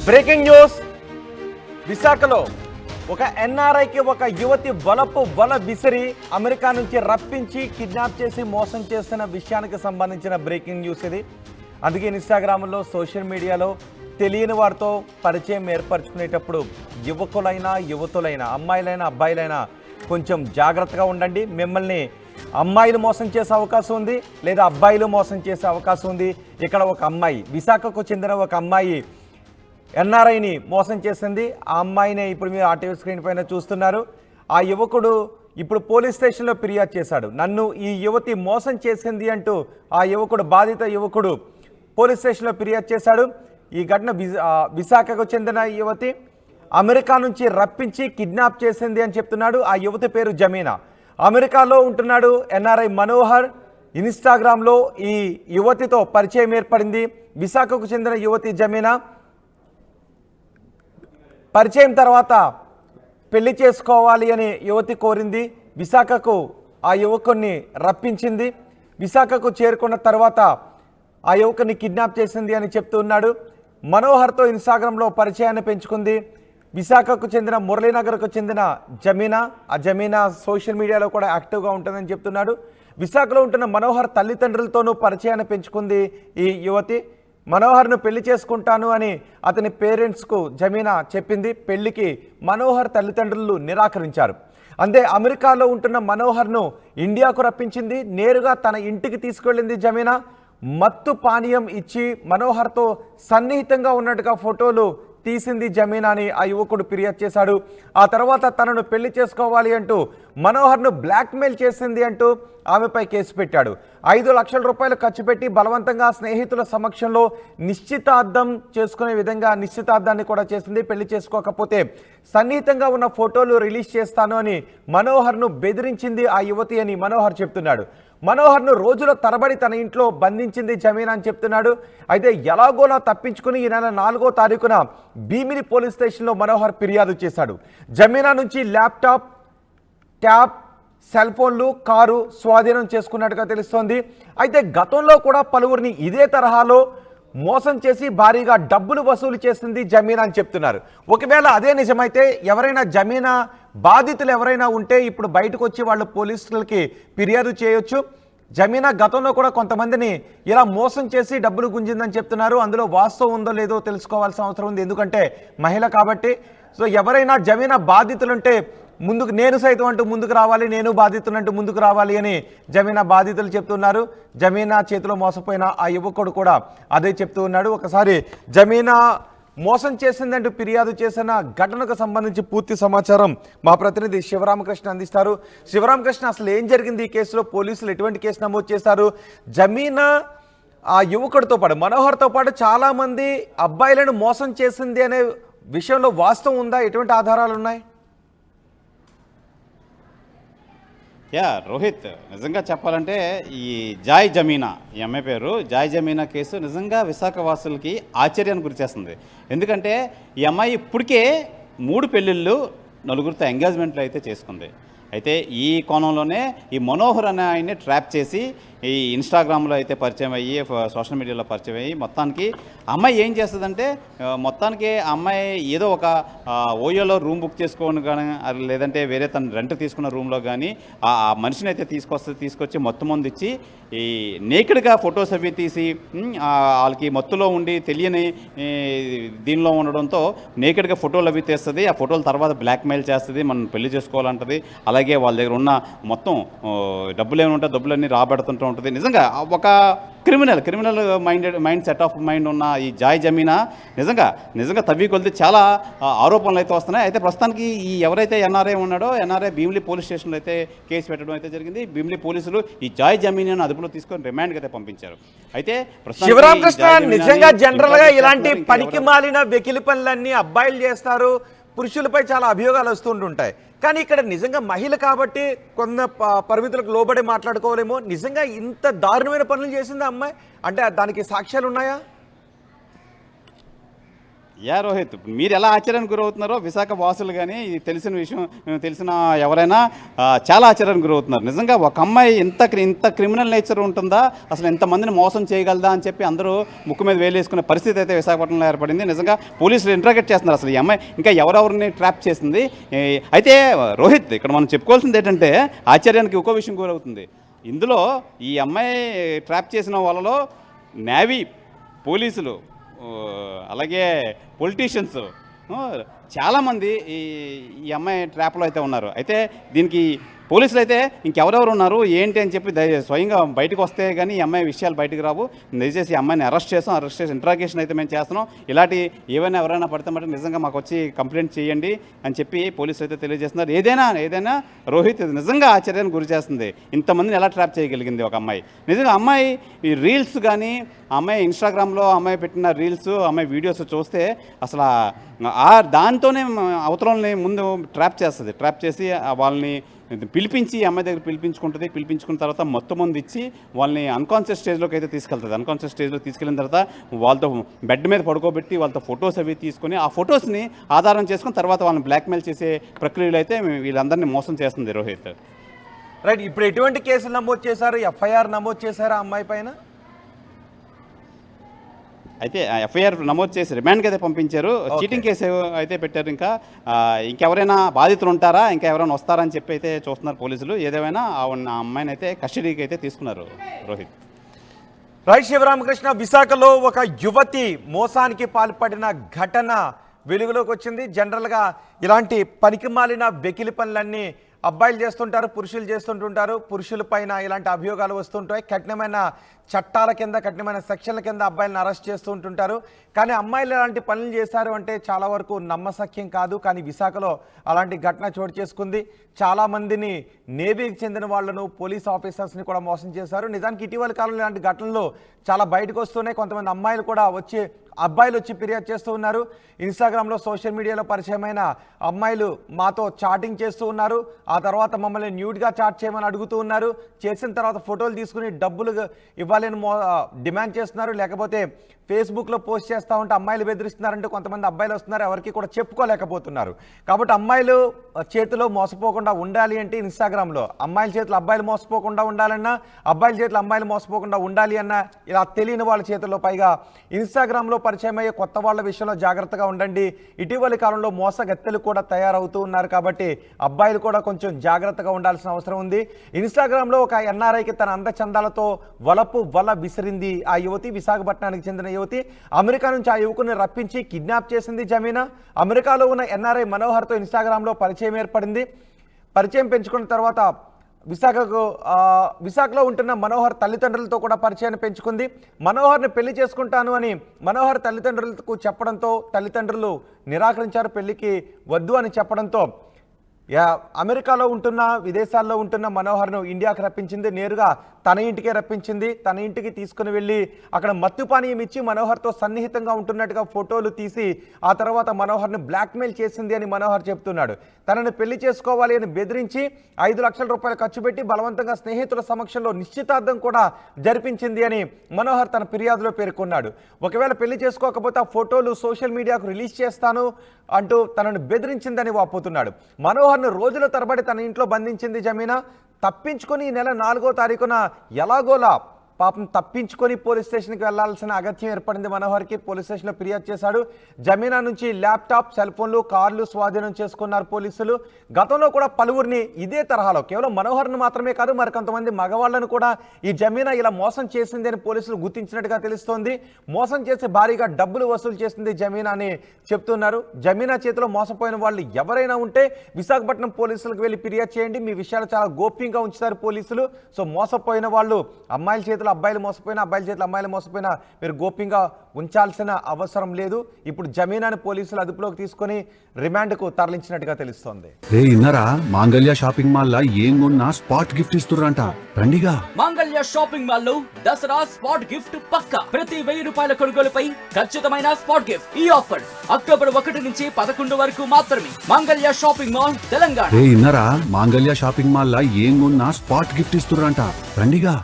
Breaking news. విశాఖలో ఒక ఎన్ఆర్ఐకి ఒక యువతి వల విసిరి అమెరికా నుంచి రప్పించి కిడ్నాప్ చేసి మోసం చేస్తున్న విషయానికి సంబంధించిన బ్రేకింగ్ న్యూస్ ఇది. అందుకే ఇన్స్టాగ్రామ్లో సోషల్ మీడియాలో తెలియని వారితో పరిచయం ఏర్పరచుకునేటప్పుడు యువతులైనా అమ్మాయిలైనా అబ్బాయిలైనా కొంచెం జాగ్రత్తగా ఉండండి. మిమ్మల్ని అమ్మాయిలు మోసం చేసే అవకాశం ఉంది, లేదా అబ్బాయిలు మోసం చేసే అవకాశం ఉంది. ఇక్కడ ఒక అమ్మాయి, విశాఖకు చెందిన ఒక అమ్మాయి ఎన్ఆర్ఐని మోసం చేసింది. ఆ అమ్మాయిని ఇప్పుడు మీరు ఆర్టీవీ స్క్రీన్ పైన చూస్తున్నారు. ఆ యువకుడు ఇప్పుడు పోలీస్ స్టేషన్లో ఫిర్యాదు చేశాడు. నన్ను ఈ యువతి మోసం చేసింది అంటూ ఆ యువకుడు, బాధిత యువకుడు పోలీస్ స్టేషన్లో ఫిర్యాదు చేశాడు. ఈ ఘటన విశాఖకు చెందిన యువతి అమెరికా నుంచి రప్పించి కిడ్నాప్ చేసింది అని చెప్తున్నాడు. ఆ యువతి పేరు జమీనా. అమెరికాలో ఉంటున్నాడు ఎన్ఆర్ఐ మనోహర్. ఇన్స్టాగ్రామ్లో ఈ యువతితో పరిచయం ఏర్పడింది. విశాఖకు చెందిన యువతి జమీనా. పరిచయం తర్వాత పెళ్లి చేసుకోవాలి అని యువతి కోరింది. విశాఖకు ఆ యువకుడిని రప్పించింది. విశాఖకు చేరుకున్న తర్వాత ఆ యువకుని కిడ్నాప్ చేసింది అని చెప్తున్నాడు. మనోహర్తో ఇన్స్టాగ్రామ్లో పరిచయాన్ని పెంచుకుంది. విశాఖకు చెందిన మురళీనగర్కు చెందిన జమీనా. ఆ జమీనా సోషల్ మీడియాలో కూడా యాక్టివ్గా ఉంటుందని చెప్తున్నాడు. విశాఖలో ఉంటున్న మనోహర్ తల్లిదండ్రులతోనూ పరిచయాన్ని పెంచుకుంది ఈ యువతి. మనోహర్ను పెళ్లి చేసుకుంటాను అని అతని పేరెంట్స్కు జమీనా చెప్పింది. పెళ్లికి మనోహర్ తల్లిదండ్రులు నిరాకరించారు. అంతే అమెరికాలో ఉంటున్న మనోహర్ను ఇండియాకు రప్పించింది. నేరుగా తన ఇంటికి తీసుకెళ్ళింది జమీనా. మత్తు పానీయం ఇచ్చి మనోహర్తో సన్నిహితంగా ఉన్నట్టుగా ఫోటోలు తీసింది జమీనా అని ఆ యువకుడు ఫిర్యాదు చేశాడు. ఆ తర్వాత తనను పెళ్లి చేసుకోవాలి అంటూ మనోహర్ను బ్లాక్మెయిల్ చేసింది అంటూ ఆమెపై కేసు పెట్టాడు. 5 లక్షల రూపాయలు ఖర్చు పెట్టి బలవంతంగా స్నేహితుల సమక్షంలో నిశ్చితార్థం చేసుకునే విధంగా నిశ్చితార్థాన్ని కూడా చేసింది. పెళ్లి చేసుకోకపోతే సన్నిహితంగా ఉన్న ఫోటోలు రిలీజ్ చేస్తాను అని మనోహర్ను బెదిరించింది ఆ యువతి అని మనోహర్ చెప్తున్నాడు. మనోహర్ను రోజుల తరబడి తన ఇంట్లో బంధించింది జమీనా అని చెప్తున్నాడు. అయితే ఎలాగోలా తప్పించుకుని ఈ నెల 4వ తారీఖున భీమిని పోలీస్ స్టేషన్లో మనోహర్ ఫిర్యాదు చేశాడు. జమీనా నుంచి ల్యాప్టాప్, ట్యాబ్, సెల్ ఫోన్లు, కారు స్వాధీనం చేసుకున్నట్టుగా తెలుస్తోంది. అయితే గతంలో కూడా పలువురిని ఇదే తరహాలో మోసం చేసి భారీగా డబ్బులు వసూలు చేసింది జమీనా అని చెప్తున్నారు. ఒకవేళ అదే నిజమైతే ఎవరైనా జమీనా బాధితులు ఎవరైనా ఉంటే ఇప్పుడు బయటకు వచ్చి వాళ్ళు పోలీసులకి ఫిర్యాదు చేయొచ్చు. జమీనా గతంలో కూడా కొంతమందిని ఇలా మోసం చేసి డబ్బులు గుంజిందని చెప్తున్నారు. అందులో వాస్తవం ఉందో లేదో తెలుసుకోవాల్సిన అవసరం ఉంది, ఎందుకంటే మహిళ కాబట్టి. సో ఎవరైనా జమీనా బాధితులుంటే ముందుకు, నేను సైతం అంటూ ముందుకు రావాలి, నేను బాధితులంటూ ముందుకు రావాలి అని జమీనా బాధితులు చెప్తున్నారు. జమీనా చేతిలో మోసపోయిన ఆ యువకుడు కూడా అదే చెప్తూ ఉన్నాడు. ఒకసారి జమీనా మోసం చేసిందంటూ ఫిర్యాదు చేసిన ఘటనకు సంబంధించి పూర్తి సమాచారం మా ప్రతినిధి శివరామకృష్ణ అందిస్తారు. శివరామకృష్ణ, అసలు ఏం జరిగింది ఈ కేసులో? పోలీసులు ఎటువంటి కేసు నమోదు చేశారు? జమీనా ఆ యువకుడితో పాటు, మనోహర్తో పాటు చాలామంది అబ్బాయిలను మోసం చేసింది అనే విషయంలో వాస్తవం ఉందా? ఎటువంటి ఆధారాలు ఉన్నాయి? రోహిత్, నిజంగా చెప్పాలంటే ఈ జాయ్ జమీనా, ఈ అమ్మాయి పేరు జాయ్ జమీనా కేసు నిజంగా విశాఖ వాసులకి ఆశ్చర్యాన్ని గురిచేస్తుంది. ఎందుకంటే ఈ అమ్మాయి ఇప్పటికే 3 పెళ్ళిళ్ళు, 4గురితో ఎంగేజ్మెంట్లు అయితే చేసుకుంది. అయితే ఈ కోణంలోనే ఈ మనోహర్ అనే ఆయన్ని ట్రాప్ చేసి ఈ ఇన్స్టాగ్రామ్లో అయితే పరిచయం అయ్యి, సోషల్ మీడియాలో పరిచయం అయ్యి, మొత్తానికి అమ్మాయి ఏం చేస్తుందంటే, మొత్తానికి అమ్మాయి ఏదో ఒక ఓయోలో రూమ్ బుక్ చేసుకోని కానీ, లేదంటే వేరే తను రెంట్ తీసుకున్న రూమ్లో కానీ ఆ మనిషిని అయితే తీసుకొచ్చి మొత్తం మంది ఇచ్చి ఈ నేకెడ్గా ఫొటోస్ అవి తీసి వాళ్ళకి మత్తులో ఉండి తెలియని దీనిలో ఉండడంతో నేకెడ్గా ఫోటోలు అవి తీస్తుంది. ఆ ఫోటోల తర్వాత బ్లాక్మెయిల్ చేస్తుంది, మనం పెళ్లి చేసుకోవాలంటది. అలాగే వాళ్ళ దగ్గర ఉన్న మొత్తం డబ్బులు ఏమైనా ఉంటే డబ్బులన్నీ రాబడుతుంటూ ఉంటుంది. నిజంగా ఒక criminal mind set of mind ఉన్న ఈ జాయ్ జమీనా నిజంగా తవ్వి కొలితే చాలా ఆరోపణలు అయితే వస్తున్నాయి. అయితే ప్రస్తుతానికి ఈ ఎవరైతే ఎన్ఆర్ఐ ఉన్నాడో, ఎన్ఆర్ఐ భీమిలి పోలీస్ స్టేషన్లో అయితే కేసు పెట్టడం అయితే జరిగింది. భీమిలి పోలీసులు ఈ జాయ్ జమీనాను అదుపులో తీసుకొని రిమాండ్కి అయితే పంపించారు. అయితే శివరామకృష్ణ, నిజంగా జనరల్గా ఇలాంటి పనికి మాలిన వెకిలి పనులన్నీ అబ్బాయిలు చేస్తారు, పురుషులపై చాలా అభియోగాలు వస్తుంటుంటాయి. కానీ ఇక్కడ నిజంగా మహిళ కాబట్టి కొంత పరిమితులకు లోబడి మాట్లాడుకోవాలేమో. నిజంగా ఇంత దారుణమైన పనులు చేసిందా అమ్మాయి? అంటే దానికి సాక్ష్యాలు ఉన్నాయా? యా రోహిత్, మీరు ఎలా ఆశ్చర్యానికి గురవుతున్నారో విశాఖ వాసులు కానీ తెలిసిన విషయం తెలిసిన ఎవరైనా చాలా ఆశ్చర్యానికి గురవుతున్నారు. నిజంగా ఒక అమ్మాయి ఇంత క్రిమినల్ నేచర్ ఉంటుందా, అసలు ఎంతమందిని మోసం చేయగలదా అని చెప్పి అందరూ ముక్కు మీద వేలేసుకునే పరిస్థితి అయితే విశాఖపట్నంలో ఏర్పడింది. నిజంగా పోలీసులు ఇంట్రాగేట్ చేస్తున్నారు అసలు ఈ అమ్మాయి ఇంకా ఎవరెవరిని ట్రాప్ చేసింది. అయితే రోహిత్, ఇక్కడ మనం చెప్పుకోవాల్సింది ఏంటంటే ఆశ్చర్యానికి ఇంకో విషయం గురవుతుంది. ఇందులో ఈ అమ్మాయి ట్రాప్ చేసిన వాళ్ళలో నేవీ, పోలీసులు, అలాగే పొలిటీషియన్స్ చాలామంది ఈ అమ్మాయి ట్రాప్లో అయితే ఉన్నారు. అయితే దీనికి పోలీసులు అయితే ఇంకెవరెవరు ఉన్నారు ఏంటి అని చెప్పి స్వయంగా బయటకు వస్తే కానీ ఈ అమ్మాయి విషయాలు బయటకు రావు. దయచేసి ఈ అమ్మాయిని అరెస్ట్ చేసి ఇంట్రాగేషన్ అయితే మేము చేస్తున్నాం. ఇలాంటి ఏవైనా ఎవరైనా పడితే మటు నిజంగా మాకు వచ్చి కంప్లైంట్ చేయండి అని చెప్పి పోలీసులు అయితే తెలియజేస్తున్నారు. ఏదైనా రోహిత్, ఇది నిజంగా ఆశ్చర్యానికి గురి చేస్తుంది. ఇంతమందిని ఎలా ట్రాప్ చేయగలిగింది ఒక అమ్మాయి. నిజంగా అమ్మాయి ఈ రీల్స్ కానీ, అమ్మాయి ఇన్స్టాగ్రామ్లో అమ్మాయి పెట్టిన రీల్స్, అమ్మాయి వీడియోస్ చూస్తే అసలు దాంతోనే అవతలని ముందు ట్రాప్ చేసి వాళ్ళని పిలిపించి అమ్మాయి దగ్గర పిలిపించుకున్న తర్వాత మొత్తం ముందు ఇచ్చి వాళ్ళని అన్కాన్షియస్ స్టేజ్లోకి అయితే తీసుకెళ్తుంది. అన్కాన్షియస్ స్టేజ్లో తీసుకెళ్ళిన తర్వాత వాళ్ళతో బెడ్ మీద పడుకోబెట్టి వాళ్ళతో ఫొటోస్ అవి తీసుకొని ఆ ఫొటోస్ని ఆధారం చేసుకుని తర్వాత వాళ్ళని బ్లాక్మెయిల్ చేసే ప్రక్రియలో అయితే వీళ్ళందరినీ మోసం చేస్తుంది రోహిత్. రైట్, ఇప్పుడు ఎటువంటి కేసులు నమోదు చేశారు? ఎఫ్ఐఆర్ నమోదు చేశారా అమ్మాయి పైన? అయితే ఎఫ్ఐఆర్ నమోదు చేసి రిమాండ్కి అయితే పంపించారు. చీటింగ్ కేసు అయితే పెట్టారు. ఇంకెవరైనా బాధితులు ఉంటారా, ఇంకా ఎవరైనా వస్తారని చెప్పి అయితే చూస్తున్నారు పోలీసులు. ఏదేమైనా ఆ అమ్మాయిని అయితే కస్టడీకి అయితే తీసుకున్నారు రోహిత్. రైట్, శివరామకృష్ణ, విశాఖలో ఒక యువతి మోసానికి పాల్పడిన ఘటన వెలుగులోకి వచ్చింది. జనరల్గా ఇలాంటి పనికిమాలిన వెకిలి పనులన్నీ అబ్బాయిలు చేస్తుంటారు, పురుషులు చేస్తుంటుంటారు. పురుషుల పైన ఇలాంటి అభియోగాలు వస్తుంటాయి. కఠినమైన చట్టాల కింద, కఠినమైన సెక్షన్ల కింద అబ్బాయిలను అరెస్ట్ చేస్తూ ఉంటుంటారు. కానీ అమ్మాయిలు ఇలాంటి పనులు చేశారు అంటే చాలా వరకు నమ్మశక్యం కాదు. కానీ విశాఖలో అలాంటి ఘటన చోటు చేసుకుంది. చాలామందిని నేవీకి చెందిన వాళ్ళను, పోలీస్ ఆఫీసర్స్ని కూడా మోసం చేశారు. నిజానికి ఇటీవల కాలంలో ఇలాంటి ఘటనలు చాలా బయటకు వస్తున్నాయి. కొంతమంది అమ్మాయిలు కూడా అబ్బాయిలు వచ్చి ఫిర్యాదు చేస్తూ ఉన్నారు. ఇన్స్టాగ్రామ్లో, సోషల్ మీడియాలో పరిచయమైన అమ్మాయిలు మాతో చాటింగ్ చేస్తూ ఉన్నారు. ఆ తర్వాత మమ్మల్ని న్యూడ్గా చాట్ చేయమని అడుగుతూ ఉన్నారు. చేసిన తర్వాత ఫోటోలు తీసుకుని డబ్బులు ఇవ్వాలని డిమాండ్ చేస్తున్నారు. లేకపోతే ఫేస్బుక్లో పోస్ట్ చేస్తూ ఉంటే అమ్మాయిలు బెదిరిస్తున్నారంటే కొంతమంది అబ్బాయిలు వస్తున్నారు, ఎవరికి కూడా చెప్పుకోలేకపోతున్నారు. కాబట్టి అమ్మాయిలు చేతిలో మోసపోకుండా ఉండాలి అంటే ఇన్స్టాగ్రామ్లో అమ్మాయిల చేతులు అబ్బాయిలు మోసపోకుండా ఉండాలన్నా, అబ్బాయిల చేతులు అమ్మాయిలు మోసపోకుండా ఉండాలి అన్నా ఇలా తెలియని వాళ్ళ చేతుల్లో, పైగా ఇన్స్టాగ్రామ్లో పరిచయం అయ్యే కొత్త వాళ్ళ విషయంలో జాగ్రత్తగా ఉండండి. ఇటీవలి కాలంలో మోసగత్తెలు కూడా తయారవుతూ ఉన్నారు. కాబట్టి అబ్బాయిలు కూడా కొంచెం జాగ్రత్తగా ఉండాల్సిన అవసరం ఉంది. ఇన్స్టాగ్రామ్లో ఒక ఎన్ఆర్ఐకి తన అందచందాలతో వల విసిరింది ఆ యువతి. విశాఖపట్నానికి చెందిన యువతి. అమెరికా నుంచి ఆ యువకుని రప్పించి కిడ్నాప్ చేసింది జమీనా. అమెరికాలో ఉన్న ఎన్ఆర్ఐ మనోహర్తో ఇన్స్టాగ్రామ్లో పరిచయం ఏర్పడింది. పరిచయం పెంచుకున్న తర్వాత విశాఖలో ఉంటున్న మనోహర్ తల్లిదండ్రులతో కూడా పరిచయాన్ని పెంచుకుంది. మనోహర్ని పెళ్లి చేసుకుంటాను అని మనోహర్ తల్లిదండ్రులకు చెప్పడంతో తల్లిదండ్రులు నిరాకరించారు. పెళ్లికి వద్దు అని చెప్పడంతో అమెరికాలో ఉంటున్న, విదేశాల్లో ఉంటున్న మనోహర్ను ఇండియాకి రప్పించింది. నేరుగా తన ఇంటికే రప్పించింది. తన ఇంటికి తీసుకుని వెళ్ళి అక్కడ మత్తుపానీయం ఇచ్చి మనోహర్తో సన్నిహితంగా ఉంటున్నట్టుగా ఫోటోలు తీసి ఆ తర్వాత మనోహర్ని బ్లాక్మెయిల్ చేసింది అని మనోహర్ చెప్తున్నాడు. తనని పెళ్లి చేసుకోవాలి అని బెదిరించి 5 లక్షల రూపాయలు ఖర్చు పెట్టి బలవంతంగా స్నేహితుల సమక్షంలో నిశ్చితార్థం కూడా జరిపించింది అని మనోహర్ తన ఫిర్యాదులో పేర్కొన్నాడు. ఒకవేళ పెళ్లి చేసుకోకపోతే ఆ ఫోటోలు సోషల్ మీడియాకు రిలీజ్ చేస్తాను అంటూ తనను బెదిరించిందని వాపోతున్నాడు. మనోహర్ను రోజుల తరబడి తన ఇంట్లో బంధించింది జమీనా. తప్పించుకొని ఈ నెల 4వ తారీఖున ఎలాగోలా పాపం తప్పించుకొని పోలీస్ స్టేషన్కి వెళ్లాల్సిన అగత్యం ఏర్పడింది మనోహర్కి. పోలీస్ స్టేషన్లో ఫిర్యాదు చేశాడు. జమీనా నుంచి ల్యాప్టాప్, సెల్ ఫోన్లు, కార్లు స్వాధీనం చేసుకున్నారు పోలీసులు. గతంలో కూడా పలువురిని ఇదే తరహాలో, కేవలం మనోహర్ను మాత్రమే కాదు మరికొంతమంది మగవాళ్లను కూడా ఈ జమీనా ఇలా మోసం చేసింది అని పోలీసులు గుర్తించినట్టుగా తెలుస్తోంది. మోసం చేసి భారీగా డబ్బులు వసూలు చేసింది జమీనా అని చెప్తున్నారు. జమీనా చేతిలో మోసపోయిన వాళ్ళు ఎవరైనా ఉంటే విశాఖపట్నం పోలీసులకు వెళ్ళి ఫిర్యాదు చేయండి. మీ విషయాలు చాలా గోప్యంగా ఉంచుతారు పోలీసులు. సో మోసపోయిన వాళ్ళు, అమ్మాయిల చేతిలో అబ్బాయిలు మోసపోయినా, అబ్బాయిల చేతిలో అమ్మాయిలు మోసపోయినా మీరు గోప్యంగా ఉంచాల్సిన అవసరం లేదు. ఇప్పుడు జమీనాని పోలీసులు అదుపులోకి తీసుకొని రిమాండ్కు తరలించినట్టుగా తెలుస్తోంది. ఇన్నరా మాంగళ్య షాపింగ్ మాల్ లా ఏం కొన్నా స్పాట్ గిఫ్ట్ ఇస్తుర్రంట. రండిగా మాంగళ్య షాపింగ్ మాల్ లో దసరా స్పాట్ గిఫ్ట్ పక్కా. ప్రతి 1000 రూపాయల కొనుగోలుపై ఖచ్చితమైన స్పాట్ గిఫ్ట్. ఈ ఆఫర్ అక్టోబర్ 1 నుంచి 11 వరకు మాత్రమే. మాంగళ్య షాపింగ్ మాల్, తెలంగాణ. ఇన్నరా మాంగళ్య షాపింగ్ మాల్ లా ఏం కొన్నా స్పాట్ గిఫ్ట్ ఇస్తుర్రంట. రండిగా.